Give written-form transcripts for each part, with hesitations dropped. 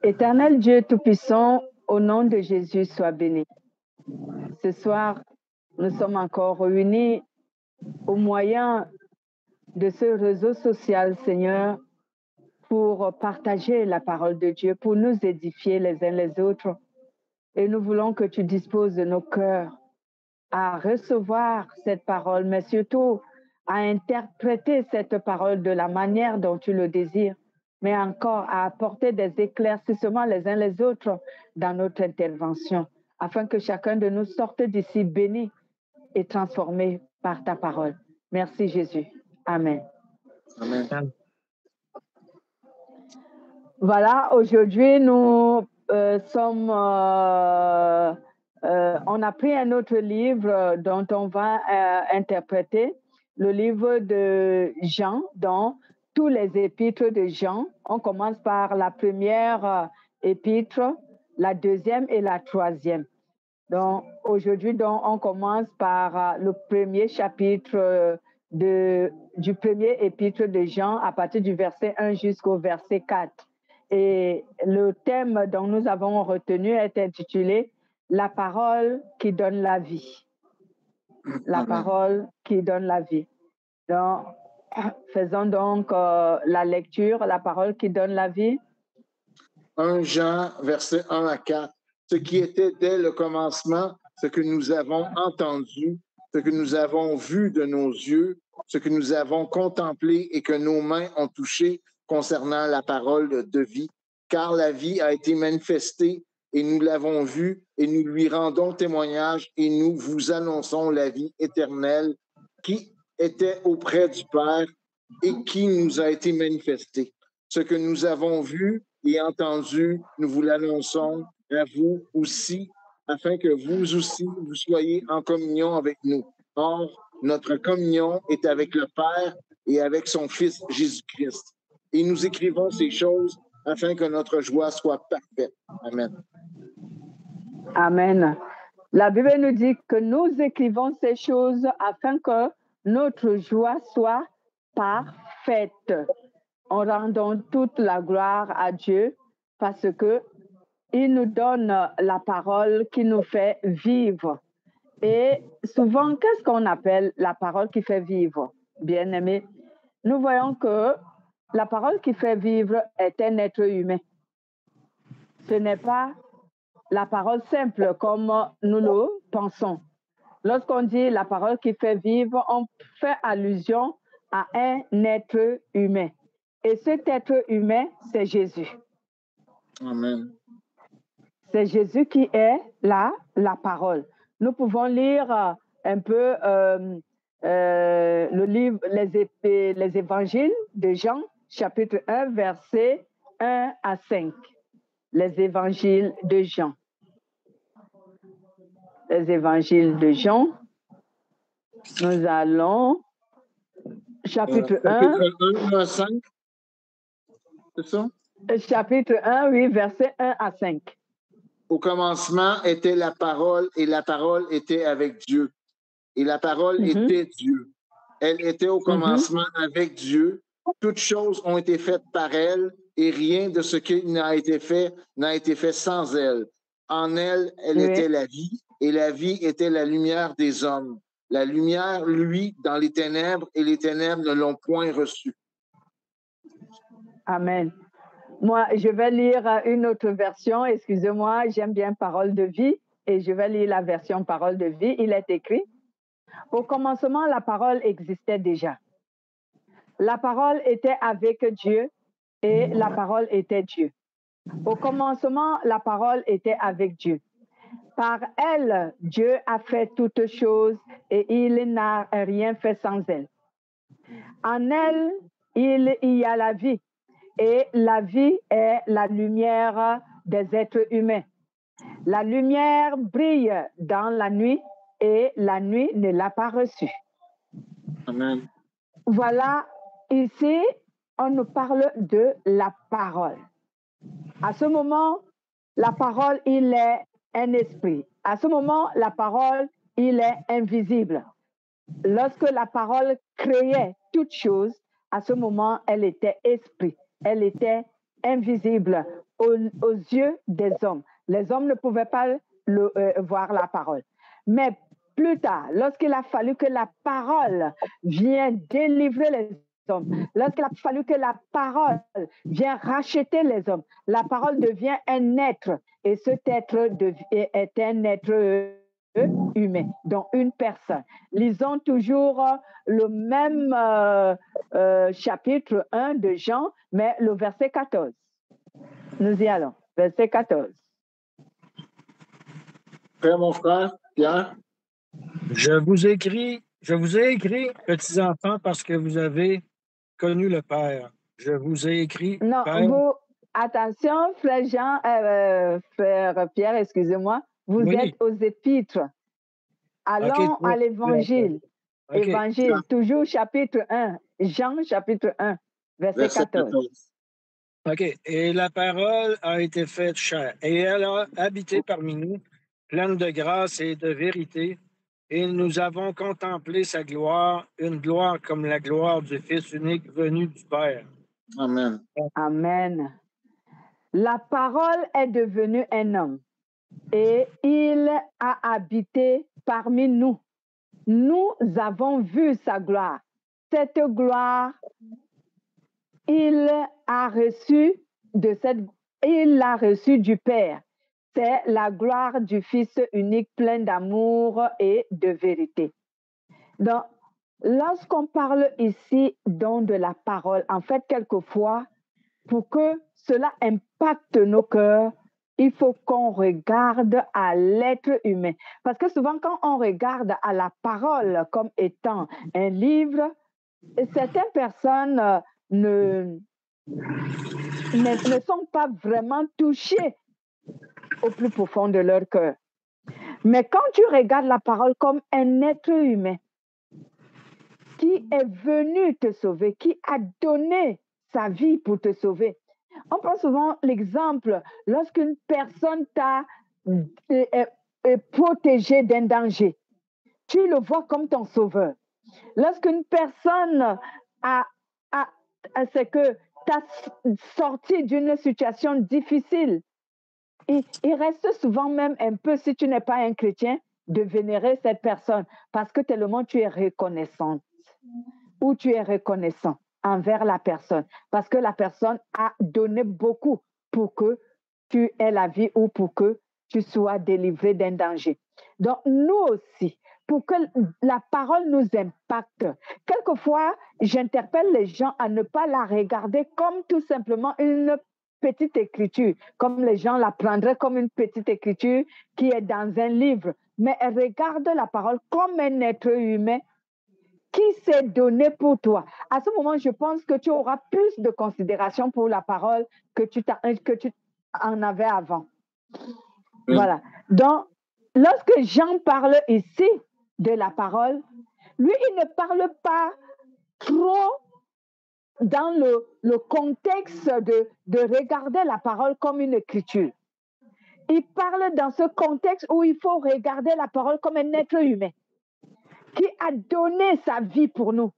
Éternel Dieu Tout-Puissant, au nom de Jésus, sois béni. Ce soir, nous sommes encore réunis au moyen de ce réseau social, Seigneur, pour partager la parole de Dieu, pour nous édifier les uns les autres. Et nous voulons que tu disposes de nos cœurs à recevoir cette parole, mais surtout à interpréter cette parole de la manière dont tu le désires, mais encore à apporter des éclaircissements les uns les autres dans notre intervention, afin que chacun de nous sorte d'ici béni et transformé par ta parole. Merci Jésus. Amen. Amen. Voilà, aujourd'hui, nous on a pris un autre livre dont on va interpréter, le livre de Jean, dans tous les épîtres de Jean. On commence par la première épître, la deuxième et la troisième. Donc, aujourd'hui, on commence par le premier chapitre du premier épître de Jean, à partir du verset 1 jusqu'au verset 4. Et le thème dont nous avons retenu est intitulé « La parole qui donne la vie ». La parole qui donne la vie. Donc, faisons donc la lecture, la parole qui donne la vie. 1 Jean, verset 1 à 4. Ce qui était dès le commencement, ce que nous avons entendu, ce que nous avons vu de nos yeux, ce que nous avons contemplé et que nos mains ont touché concernant la parole de vie, car la vie a été manifestée et nous l'avons vue et nous lui rendons témoignage et nous vous annonçons la vie éternelle qui était auprès du Père et qui nous a été manifestée. Ce que nous avons vu et entendu, nous vous l'annonçons à vous aussi, afin que vous aussi, vous soyez en communion avec nous. Or, notre communion est avec le Père et avec son Fils Jésus-Christ. Et nous écrivons ces choses afin que notre joie soit parfaite. Amen. Amen. La Bible nous dit que nous écrivons ces choses afin que notre joie soit parfaite. On rend donc toute la gloire à Dieu parce que il nous donne la parole qui nous fait vivre. Et souvent, qu'est-ce qu'on appelle la parole qui fait vivre, bien-aimés? Nous voyons que la parole qui fait vivre est un être humain. Ce n'est pas la parole simple comme nous le pensons. Lorsqu'on dit la parole qui fait vivre, on fait allusion à un être humain. Et cet être humain, c'est Jésus. Amen. C'est Jésus qui est la parole. Nous pouvons lire un peu le livre, les évangiles de Jean, chapitre 1, versets 1 à 5. Les évangiles de Jean. Les évangiles de Jean. Nous allons, chapitre 1. Chapitre 1 à 5. C'est ça? Chapitre 1, oui, versets 1 à 5. Au commencement était la parole et la parole était avec Dieu. Et la parole était Dieu. Elle était au commencement avec Dieu. Toutes choses ont été faites par elle et rien de ce qui n'a été fait sans elle. En elle, elle était la vie et la vie était la lumière des hommes. La lumière, lui, dans les ténèbres et les ténèbres ne l'ont point reçue. Amen. Moi, je vais lire une autre version. Excusez-moi, j'aime bien Parole de vie et je vais lire la version Parole de vie. Il est écrit, au commencement, la parole existait déjà. La parole était avec Dieu et la parole était Dieu. Au commencement, la parole était avec Dieu. Par elle, Dieu a fait toutes choses et il n'a rien fait sans elle. En elle, il y a la vie. Et la vie est la lumière des êtres humains. La lumière brille dans la nuit et la nuit ne l'a pas reçue. Amen. Voilà, ici, on nous parle de la parole. À ce moment, la parole, il est un esprit. À ce moment, la parole, il est invisible. Lorsque la parole créait toute chose, à ce moment, elle était esprit. Elle était invisible aux yeux des hommes. Les hommes ne pouvaient pas voir la parole. Mais plus tard, lorsqu'il a fallu que la parole vienne délivrer les hommes, lorsqu'il a fallu que la parole vienne racheter les hommes, la parole devient un être et cet être est un être humain, donc une personne. Lisons toujours le même chapitre 1 de Jean, mais le verset 14. Nous y allons. Verset 14. Frère, mon frère, Pierre. Je vous ai écrit, petits enfants, parce que vous avez connu le Père. Je vous ai écrit. Non, Père. Attention, frère Jean, frère Pierre, excusez-moi, vous êtes aux épîtres. Allons à l'évangile. Évangile, toujours chapitre 1. Jean, chapitre 1, verset 14. OK. Et la parole a été faite chair, et elle a habité parmi nous, pleine de grâce et de vérité, et nous avons contemplé sa gloire, une gloire comme la gloire du Fils unique venu du Père. Amen. Amen. La parole est devenue un homme et il a habité parmi nous. Nous avons vu sa gloire. Cette gloire, il l'a reçue du Père. C'est la gloire du Fils unique plein d'amour et de vérité. Donc, lorsqu'on parle ici donc de la parole, en fait, quelquefois, pour que cela impacte nos cœurs, il faut qu'on regarde à l'être humain. Parce que souvent, quand on regarde à la parole comme étant un livre, certaines personnes ne sont pas vraiment touchées au plus profond de leur cœur. Mais quand tu regardes la parole comme un être humain qui est venu te sauver, qui a donné sa vie pour te sauver, on prend souvent l'exemple lorsqu'une personne t'a protégé d'un danger. Tu le vois comme ton sauveur. Lorsqu'une personne c'est que t'a sorti d'une situation difficile, il reste souvent même un peu, si tu n'es pas un chrétien, de vénérer cette personne parce que tellement tu es reconnaissante ou tu es reconnaissant envers la personne parce que la personne a donné beaucoup pour que tu aies la vie ou pour que tu sois délivré d'un danger. Donc, nous aussi, pour que la parole nous impacte, quelquefois, j'interpelle les gens à ne pas la regarder comme tout simplement une petite écriture, comme les gens la prendraient comme une petite écriture qui est dans un livre, mais regarde la parole comme un être humain qui s'est donné pour toi. À ce moment, je pense que tu auras plus de considération pour la parole que tu en avais avant. Oui. Voilà. Donc, lorsque Jean parle ici de la parole, lui, il ne parle pas trop dans le contexte de regarder la parole comme une écriture. Il parle dans ce contexte où il faut regarder la parole comme un être humain qui a donné sa vie pour nous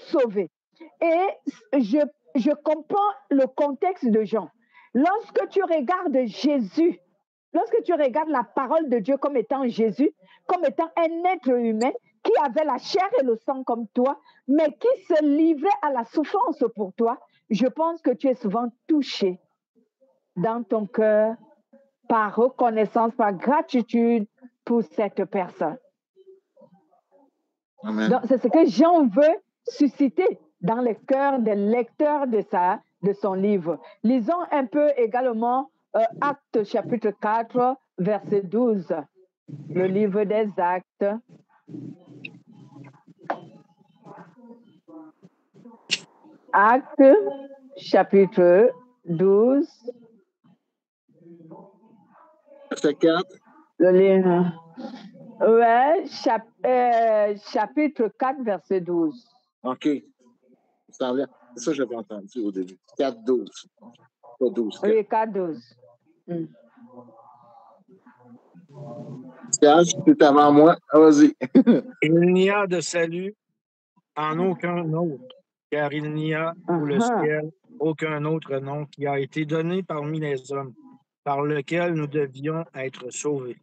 sauver. Et je comprends le contexte de Jean. Lorsque tu regardes Jésus, lorsque tu regardes la parole de Dieu comme étant Jésus, comme étant un être humain qui avait la chair et le sang comme toi, mais qui se livrait à la souffrance pour toi, je pense que tu es souvent touché dans ton cœur par reconnaissance, par gratitude pour cette personne. Amen. Donc, c'est ce que Jean veut susciter dans le cœur des lecteurs de son livre. Lisons un peu également Actes chapitre 4, verset 12. Le livre des Actes. Actes chapitre 12. Verset 4. Le livre. Ouais, chapitre 4, verset 12. OK. C'est ça que j'avais entendu au début. 4, 12. Pas 12. 4. Oui, 4, 12. Serge, c'est avant moi. Vas-y. Il n'y a de salut en aucun autre, car il n'y a pour le ciel aucun autre nom qui a été donné parmi les hommes, par lequel nous devions être sauvés.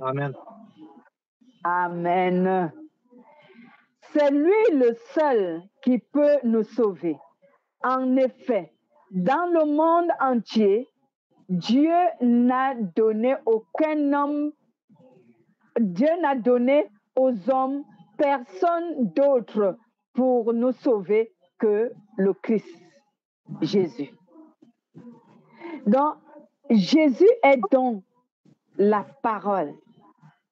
Amen. Amen. C'est lui le seul qui peut nous sauver. En effet, dans le monde entier, Dieu n'a donné aucun homme, Dieu n'a donné aux hommes personne d'autre pour nous sauver que le Christ, Jésus. Donc, Jésus est donc la parole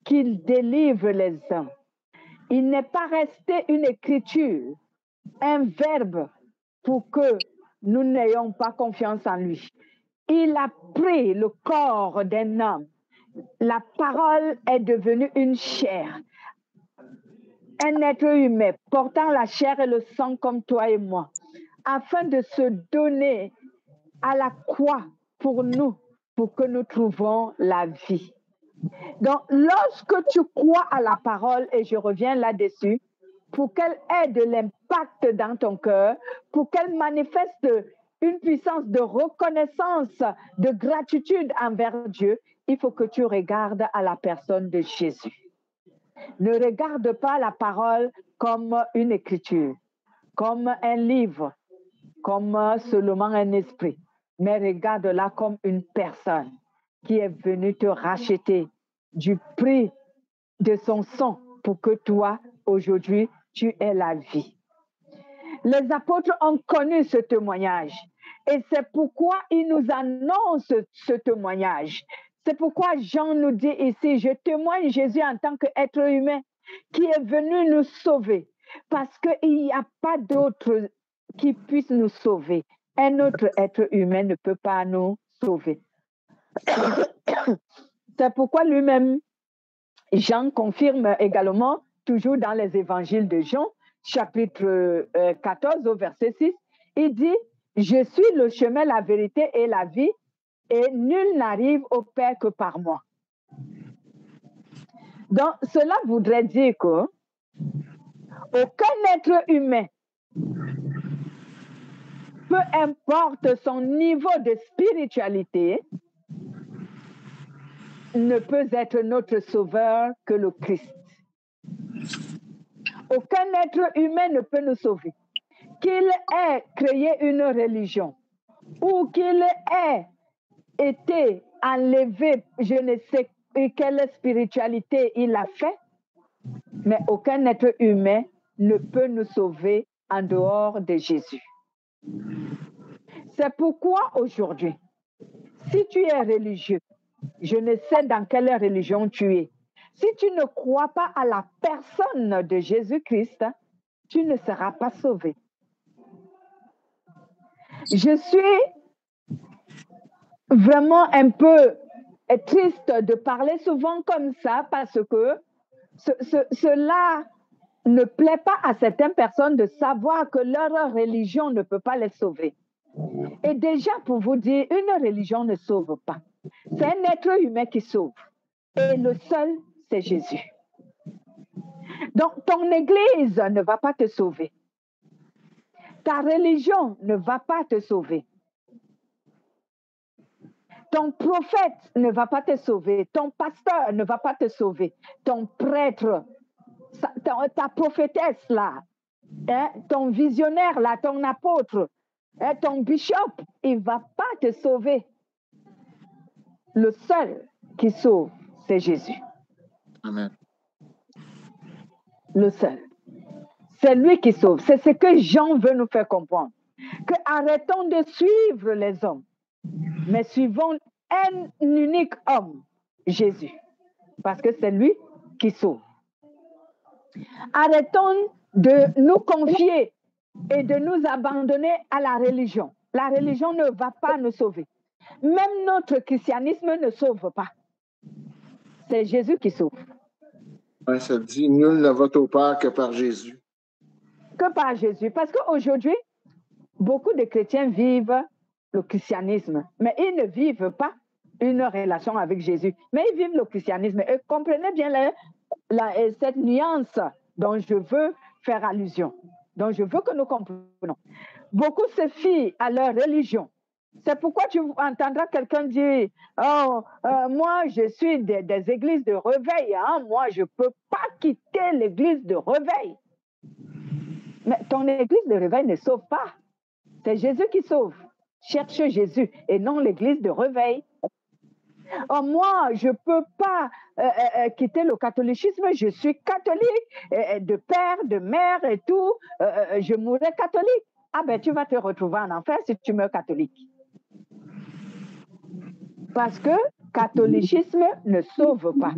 qu'il délivre les hommes. Il n'est pas resté une écriture, un verbe pour que nous n'ayons pas confiance en lui. Il a pris le corps d'un homme. La parole est devenue une chair. Un être humain portant la chair et le sang comme toi et moi, afin de se donner à la croix pour nous, pour que nous trouvions la vie. Donc, lorsque tu crois à la parole, et je reviens là-dessus, pour qu'elle ait de l'impact dans ton cœur, pour qu'elle manifeste une puissance de reconnaissance, de gratitude envers Dieu, il faut que tu regardes à la personne de Jésus. Ne regarde pas la parole comme une écriture, comme un livre, comme seulement un esprit, mais regarde-la comme une personne qui est venue te racheter du prix de son sang pour que toi, aujourd'hui, tu aies la vie. Les apôtres ont connu ce témoignage et c'est pourquoi ils nous annoncent ce témoignage. C'est pourquoi Jean nous dit ici, je témoigne Jésus en tant qu'être humain qui est venu nous sauver parce qu'il n'y a pas d'autre qui puisse nous sauver. Un autre être humain ne peut pas nous sauver. C'est pourquoi lui-même, Jean confirme également, toujours dans les évangiles de Jean, chapitre 14 au verset 6, il dit, je suis le chemin, la vérité et la vie, et nul n'arrive au Père que par moi. Donc, cela voudrait dire que aucun être humain, peu importe son niveau de spiritualité, ne peut être notre sauveur que le Christ. Aucun être humain ne peut nous sauver. Qu'il ait créé une religion ou qu'il ait été enlevé, je ne sais quelle spiritualité il a fait, mais aucun être humain ne peut nous sauver en dehors de Jésus. C'est pourquoi aujourd'hui, si tu es religieux, je ne sais dans quelle religion tu es, si tu ne crois pas à la personne de Jésus-Christ, tu ne seras pas sauvé. Je suis vraiment un peu triste de parler souvent comme ça parce que cela ne plaît pas à certaines personnes de savoir que leur religion ne peut pas les sauver. Et déjà, pour vous dire, une religion ne sauve pas. C'est un être humain qui sauve. Et le seul, c'est Jésus. Donc, ton église ne va pas te sauver. Ta religion ne va pas te sauver. Ton prophète ne va pas te sauver. Ton pasteur ne va pas te sauver. Ton prêtre, ta prophétesse là, hein, ton visionnaire là, ton apôtre, hein, ton bishop, il ne va pas te sauver. Le seul qui sauve, c'est Jésus. Amen. Le seul. C'est lui qui sauve. C'est ce que Jean veut nous faire comprendre. Que arrêtons de suivre les hommes, mais suivons un unique homme, Jésus. Parce que c'est lui qui sauve. Arrêtons de nous confier et de nous abandonner à la religion. La religion ne va pas nous sauver. Même notre christianisme ne sauve pas. C'est Jésus qui sauve. Ouais, ça dit, nul ne va au Père que par Jésus. Que par Jésus. Parce qu'aujourd'hui, beaucoup de chrétiens vivent le christianisme, mais ils ne vivent pas une relation avec Jésus. Mais ils vivent le christianisme. Et comprenez bien cette nuance dont je veux faire allusion, dont je veux que nous comprenions. Beaucoup se fient à leur religion. C'est pourquoi tu entendras quelqu'un dire, oh, moi, je suis des églises de réveil. Hein? Moi, je ne peux pas quitter l'église de réveil. Mais ton église de réveil ne sauve pas. C'est Jésus qui sauve. Cherche Jésus et non l'église de réveil. Oh, moi, je ne peux pas quitter le catholicisme. Je suis catholique, de père, de mère et tout. Je mourrai catholique. Ah ben, tu vas te retrouver en enfer si tu meurs catholique. Parce que catholicisme ne sauve pas.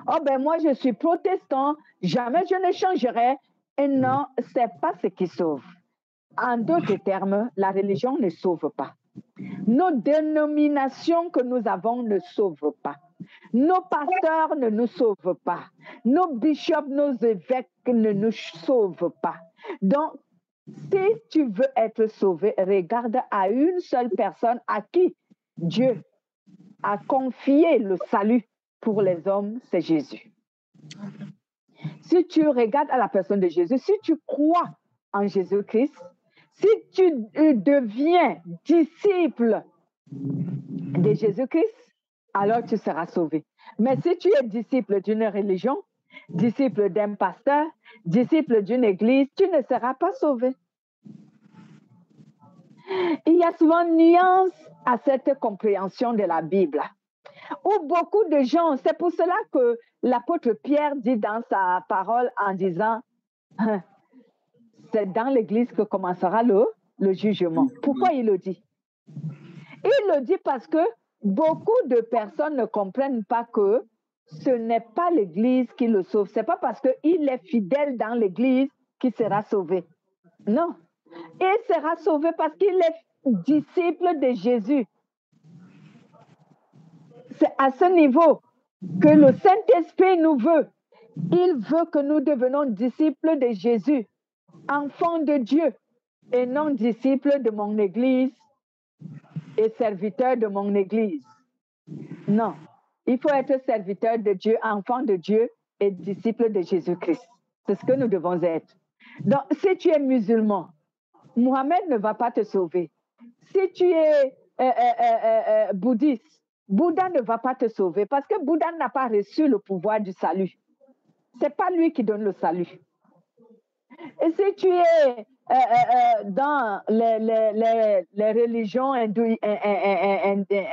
Oh ben, moi, je suis protestant. Jamais je ne changerai. Et non, ce n'est pas ce qui sauve. En d'autres termes, la religion ne sauve pas. Nos dénominations que nous avons ne sauvent pas. Nos pasteurs ne nous sauvent pas. Nos bishops, nos évêques ne nous sauvent pas. Donc, si tu veux être sauvé, regarde à une seule personne à qui Dieu a confié le salut pour les hommes, c'est Jésus. Si tu regardes à la personne de Jésus, si tu crois en Jésus-Christ, si tu deviens disciple de Jésus-Christ, alors tu seras sauvé. Mais si tu es disciple d'une religion, disciple d'un pasteur, disciple d'une église, tu ne seras pas sauvé. Il y a souvent nuance à cette compréhension de la Bible, où beaucoup de gens, c'est pour cela que l'apôtre Pierre dit dans sa parole en disant, c'est dans l'église que commencera le jugement. Pourquoi il le dit? Il le dit parce que beaucoup de personnes ne comprennent pas que ce n'est pas l'Église qui le sauve. Ce n'est pas parce qu'il est fidèle dans l'Église qu'il sera sauvé. Non. Il sera sauvé parce qu'il est disciple de Jésus. C'est à ce niveau que le Saint-Esprit nous veut. Il veut que nous devenions disciples de Jésus, enfants de Dieu, et non disciples de mon Église et serviteur de mon Église. Non, il faut être serviteur de Dieu, enfant de Dieu et disciple de Jésus-Christ. C'est ce que nous devons être. Donc, si tu es musulman, Mohamed ne va pas te sauver. Si tu es bouddhiste, Bouddha ne va pas te sauver parce que Bouddha n'a pas reçu le pouvoir du salut. Ce n'est pas lui qui donne le salut. Et si tu es dans les religions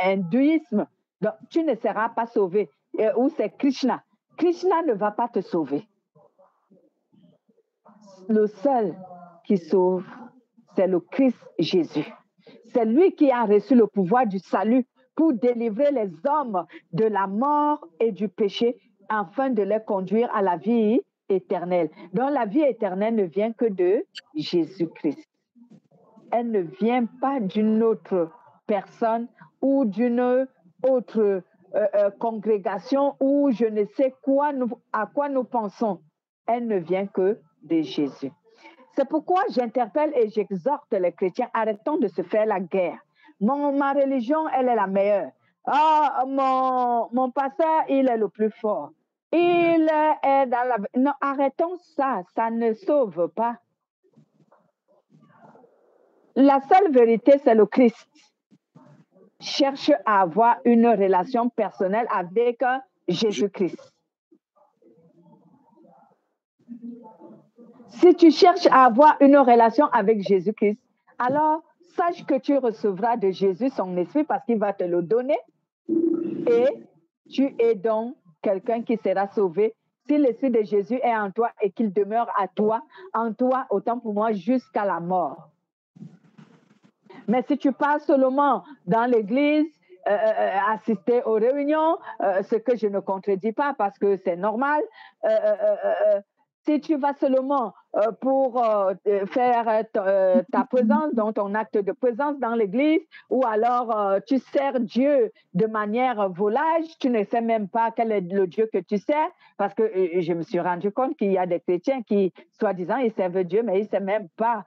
hindouisme, donc tu ne seras pas sauvé. Ou c'est Krishna. Krishna ne va pas te sauver. Le seul qui sauve, c'est le Christ Jésus. C'est lui qui a reçu le pouvoir du salut pour délivrer les hommes de la mort et du péché afin de les conduire à la vie éternelle. Donc la vie éternelle ne vient que de Jésus-Christ. Elle ne vient pas d'une autre personne ou d'une autre congrégation ou je ne sais quoi à quoi nous pensons. Elle ne vient que de Jésus. C'est pourquoi j'interpelle et j'exhorte les chrétiens, arrêtons de se faire la guerre. Ma religion, elle est la meilleure. Ah, mon pasteur, il est le plus fort. Il est dans la... Non, arrêtons ça, ça ne sauve pas. La seule vérité, c'est le Christ. Cherche à avoir une relation personnelle avec Jésus-Christ. Si tu cherches à avoir une relation avec Jésus-Christ, alors sache que tu recevras de Jésus son esprit parce qu'il va te le donner et tu es donc quelqu'un qui sera sauvé. Si l'esprit de Jésus est en toi et qu'il demeure en toi, autant pour moi, jusqu'à la mort. Mais si tu pars seulement dans l'église, assister aux réunions, ce que je ne contredis pas parce que c'est normal, si tu vas seulement pour faire ta présence, donc ton acte de présence dans l'église, ou alors tu sers Dieu de manière volage, tu ne sais même pas quel est le Dieu que tu sers, parce que je me suis rendu compte qu'il y a des chrétiens qui, soi-disant, ils servent Dieu, mais ils ne savent même pas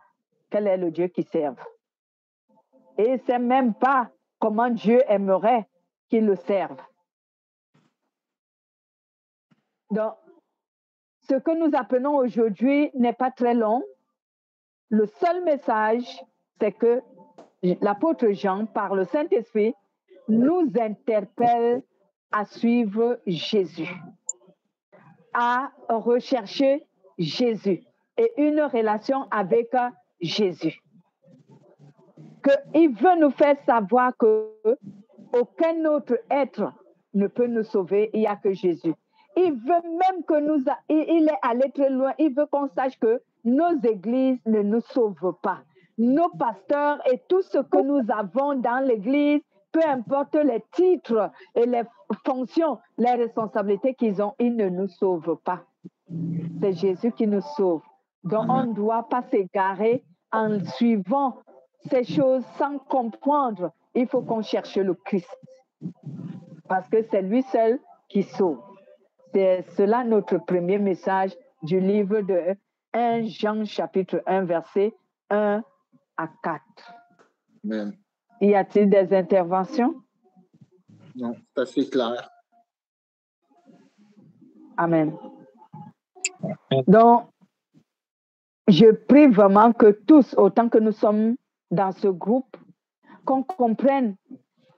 quel est le Dieu qu'ils servent. Et ils ne savent même pas comment Dieu aimerait qu'ils le servent. Donc, ce que nous apprenons aujourd'hui n'est pas très long. Le seul message, c'est que l'apôtre Jean, par le Saint-Esprit, nous interpelle à suivre Jésus, à rechercher Jésus et une relation avec Jésus. Qu'il veut nous faire savoir que aucun autre être ne peut nous sauver, il n'y a que Jésus. Il veut même que il est allé très loin, il veut qu'on sache que nos églises ne nous sauvent pas. Nos pasteurs et tout ce que nous avons dans l'église, peu importe les titres et les fonctions, les responsabilités qu'ils ont, ils ne nous sauvent pas. C'est Jésus qui nous sauve. Donc, on ne doit pas s'égarer en suivant ces choses sans comprendre. Il faut qu'on cherche le Christ. Parce que c'est lui seul qui sauve. C'est cela notre premier message du livre de 1 Jean chapitre 1 verset 1 à 4. Amen. Y a-t-il des interventions? Non, c'est assez clair. Amen. Donc, je prie vraiment que tous, autant que nous sommes dans ce groupe, qu'on comprenne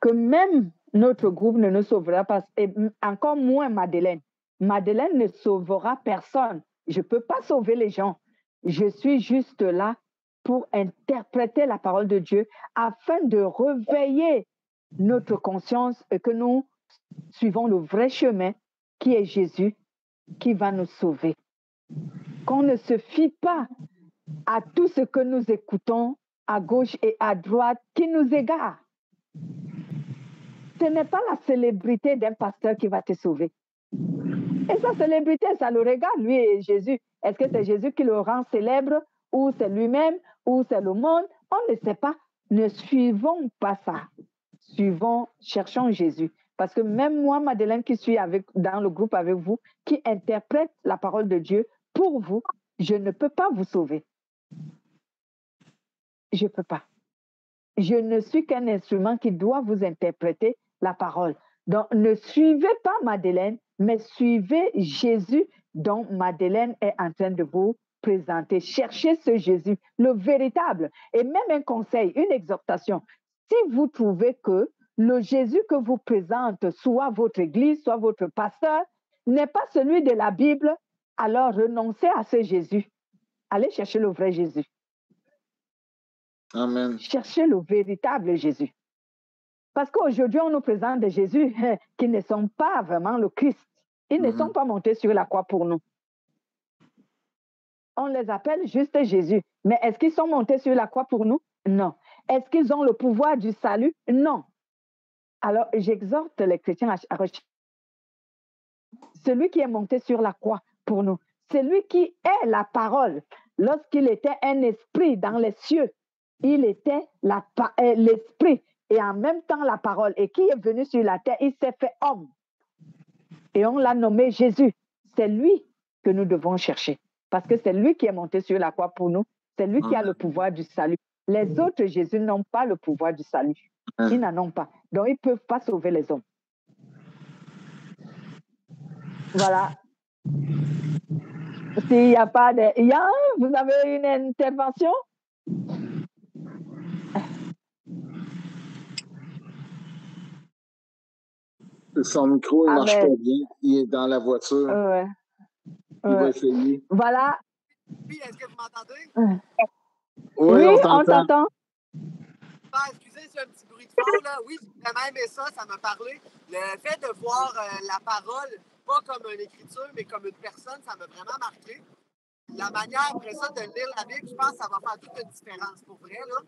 que même notre groupe ne nous sauvera pas, et encore moins Madeleine. Madeleine ne sauvera personne. Je ne peux pas sauver les gens. Je suis juste là pour interpréter la parole de Dieu afin de réveiller notre conscience et que nous suivons le vrai chemin qui est Jésus, qui va nous sauver. Qu'on ne se fie pas à tout ce que nous écoutons à gauche et à droite qui nous égare. Ce n'est pas la célébrité d'un pasteur qui va te sauver. Et sa célébrité, ça le regarde, lui et Jésus. Est-ce que c'est Jésus qui le rend célèbre, ou c'est lui-même, ou c'est le monde? On ne sait pas. Ne suivons pas ça. Cherchons Jésus. Parce que même moi, Madeleine, qui suis dans le groupe avec vous, qui interprète la parole de Dieu pour vous, je ne peux pas vous sauver. Je ne peux pas. Je ne suis qu'un instrument qui doit vous interpréter la parole. Donc, ne suivez pas Madeleine, mais suivez Jésus dont Madeleine est en train de vous présenter. Cherchez ce Jésus, le véritable. Et même un conseil, une exhortation. Si vous trouvez que le Jésus que vous présente, soit votre église, soit votre pasteur, n'est pas celui de la Bible, alors renoncez à ce Jésus. Allez chercher le vrai Jésus. Amen. Cherchez le véritable Jésus. Parce qu'aujourd'hui, on nous présente des Jésus qui ne sont pas vraiment le Christ. Ils ne sont pas montés sur la croix pour nous. On les appelle juste Jésus. Mais est-ce qu'ils sont montés sur la croix pour nous? Non. Est-ce qu'ils ont le pouvoir du salut? Non. Alors, j'exhorte les chrétiens à rechercher celui qui est monté sur la croix pour nous. Celui qui est la parole. Lorsqu'il était un esprit dans les cieux, il était l'esprit et en même temps la parole. Et qui est venu sur la terre, il s'est fait homme. Et on l'a nommé Jésus. C'est lui que nous devons chercher. Parce que c'est lui qui est monté sur la croix pour nous. C'est lui qui a le pouvoir du salut. Les autres Jésus n'ont pas le pouvoir du salut. Ils n'en ont pas. Donc, ils ne peuvent pas sauver les hommes. Voilà. S'il n'y a pas de... vous avez une intervention? Son micro, il ne marche pas bien. Il est dans la voiture. Il va essayer. Voilà. Oui, est-ce que vous m'entendez? Oui, on t'entend. Excusez, c'est un petit bruit de fond, là. Oui, j'ai vraiment aimé ça, ça m'a parlé. Le fait de voir la parole, pas comme une écriture, mais comme une personne, ça m'a vraiment marqué. La manière, après ça, de lire la Bible, je pense que ça va faire toute une différence, pour vrai, là.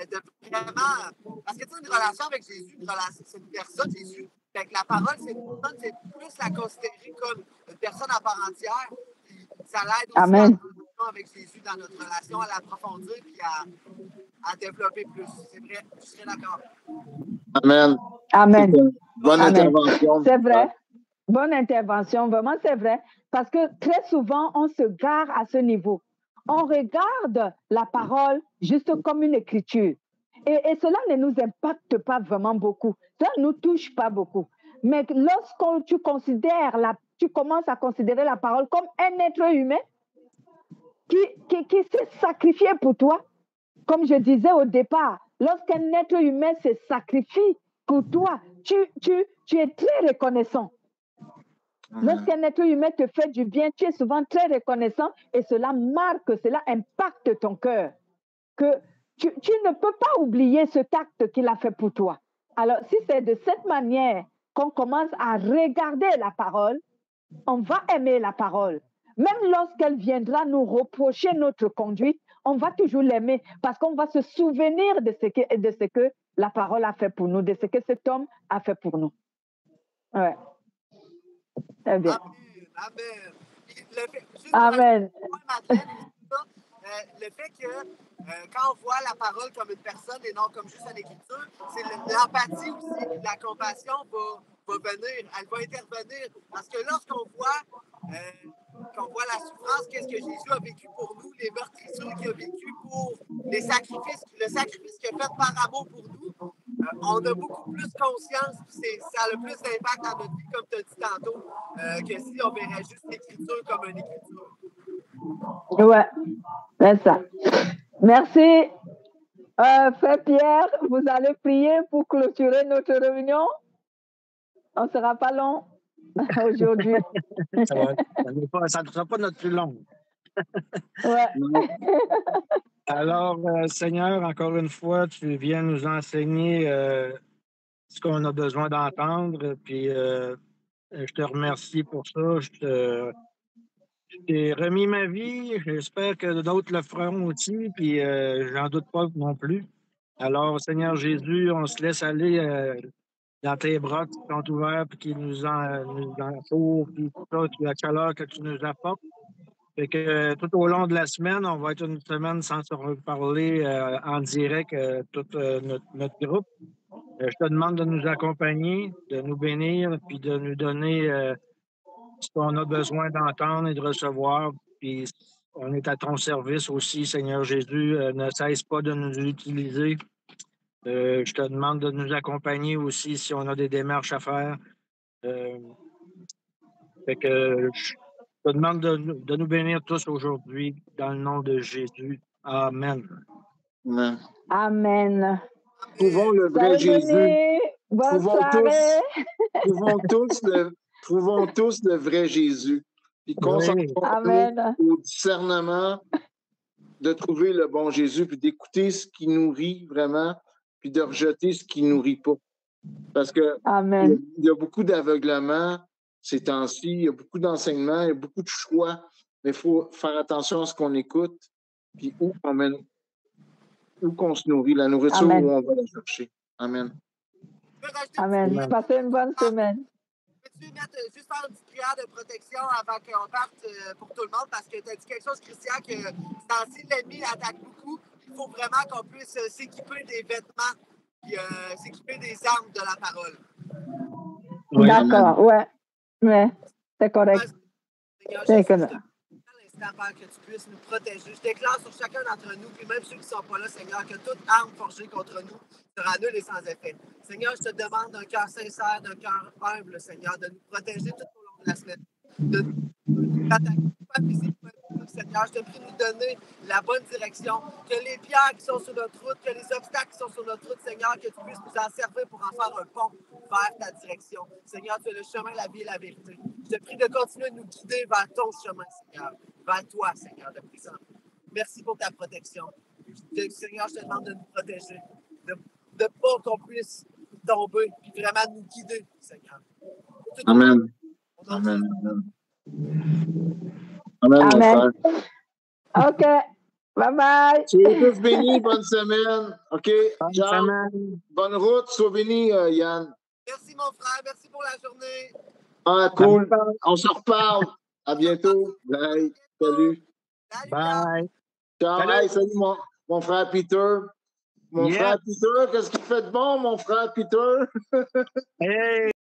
De vraiment... Parce que, tu sais, une relation avec Jésus, c'est une personne, Jésus. Fait que la parole, c'est une personne, c'est plus la considérer comme une personne à part entière. Puis ça l'aide aussi à la avec Jésus dans notre relation, à l'approfondir puis à développer plus. C'est vrai, je serais d'accord. Amen. Amen. Bonne intervention. C'est vrai. Bonne intervention, vraiment, c'est vrai. Parce que très souvent, on se gare à ce niveau. On regarde la parole juste comme une écriture. Et cela ne nous impacte pas vraiment beaucoup. Ça ne nous touche pas beaucoup. Mais lorsque tu commences à considérer la parole comme un être humain qui s'est sacrifié pour toi, comme je disais au départ, lorsqu'un être humain se sacrifie pour toi, tu es très reconnaissant. Lorsqu'un être humain te fait du bien, tu es souvent très reconnaissant et cela marque, cela impacte ton cœur. Que tu ne peux pas oublier cet acte qu'il a fait pour toi. Alors, si c'est de cette manière qu'on commence à regarder la parole, on va aimer la parole. Même lorsqu'elle viendra nous reprocher notre conduite, on va toujours l'aimer parce qu'on va se souvenir de ce que la parole a fait pour nous, de ce que cet homme a fait pour nous. Ouais. Très bien. Amen. Amen. Amen. Le fait que quand on voit la parole comme une personne et non comme juste une écriture, c'est l'empathie aussi, la compassion va venir, elle va intervenir. Parce que lorsqu'on voit la souffrance, qu'est-ce que Jésus a vécu pour nous, les meurtrissures qu'il a vécu pour le sacrifice qu'il a fait par amour pour nous, on a beaucoup plus conscience, ça a le plus d'impact dans notre vie, comme tu as dit tantôt, que si on verrait juste l'écriture comme une écriture. Ouais, c'est ça. Merci. Frère Pierre, vous allez prier pour clôturer notre réunion. On ne sera pas long aujourd'hui. Ça ne sera pas notre plus long. Ouais. Alors, Seigneur, encore une fois, tu viens nous enseigner ce qu'on a besoin d'entendre. Puis, je te remercie pour ça. Je t'ai remis ma vie. J'espère que d'autres le feront aussi. Puis, j'en doute pas non plus. Alors, Seigneur Jésus, on se laisse aller dans tes bras qui sont ouverts puis qui nous entourent. Puis, tout ça, la chaleur que tu nous apportes. Fait que tout au long de la semaine, on va être une semaine sans se reparler en direct, tout notre groupe. Je te demande de nous accompagner, de nous bénir, puis de nous donner ce qu'on a besoin d'entendre et de recevoir. Puis on est à ton service aussi, Seigneur Jésus. Ne cesse pas de nous utiliser. Je te demande de nous accompagner aussi si on a des démarches à faire. Fait que je te demande de nous bénir tous aujourd'hui dans le nom de Jésus. Amen. Amen. Amen. Trouvons le vrai Jésus. Bonne soirée. Trouvons tous le vrai Jésus. Puis concentrons-nous au discernement de trouver le bon Jésus, puis d'écouter ce qui nourrit vraiment, puis de rejeter ce qui ne nourrit pas. Parce que il y a beaucoup d'aveuglement ces temps-ci, il y a beaucoup d'enseignements, il y a beaucoup de choix, mais il faut faire attention à ce qu'on écoute, puis où qu'on se nourrit, la nourriture où on va la chercher. Amen. Amen. Passez une bonne semaine. Peux-tu juste faire une petite prière de protection avant qu'on parte pour tout le monde? Parce que tu as dit quelque chose, Christian, que si l'ennemi attaque beaucoup, il faut vraiment qu'on puisse s'équiper des vêtements et s'équiper des armes de la parole. Oui, d'accord, ouais. C'est correct. C'est correct. Père, que tu puisses nous protéger. Je déclare sur chacun d'entre nous, puis même ceux qui ne sont pas là, Seigneur, que toute arme forgée contre nous sera nulle et sans effet. Seigneur, je te demande d'un cœur sincère, d'un cœur humble, Seigneur, de nous protéger tout au long de la semaine. De nous attaquer, pas physiquement, Seigneur. Je te prie de nous donner la bonne direction. Que les pierres qui sont sur notre route, que les obstacles qui sont sur notre route, Seigneur, que tu puisses nous en servir pour en faire un pont vers ta direction. Seigneur, tu es le chemin, la vie et la vérité. Je te prie de continuer de nous guider vers ton chemin, Seigneur. Vers toi, Seigneur, de plus en plus. Merci pour ta protection. Seigneur, je te demande de nous protéger, de pas qu'on puisse tomber, puis vraiment nous guider, Seigneur. Amen. Amen. Amen, mon frère. OK. Bye-bye. Soyez tous bénis. Bonne semaine. OK. Ciao. Bonne route. Sois béni, Yann. Merci, mon frère. Merci pour la journée. Ah, cool. On se reparle. À bientôt. Bye. Salut. Bye. Ciao. Salut. Hey, salut, mon frère Peter. Mon frère Peter, qu'est-ce qu'il fait de bon, mon frère Peter? Hey.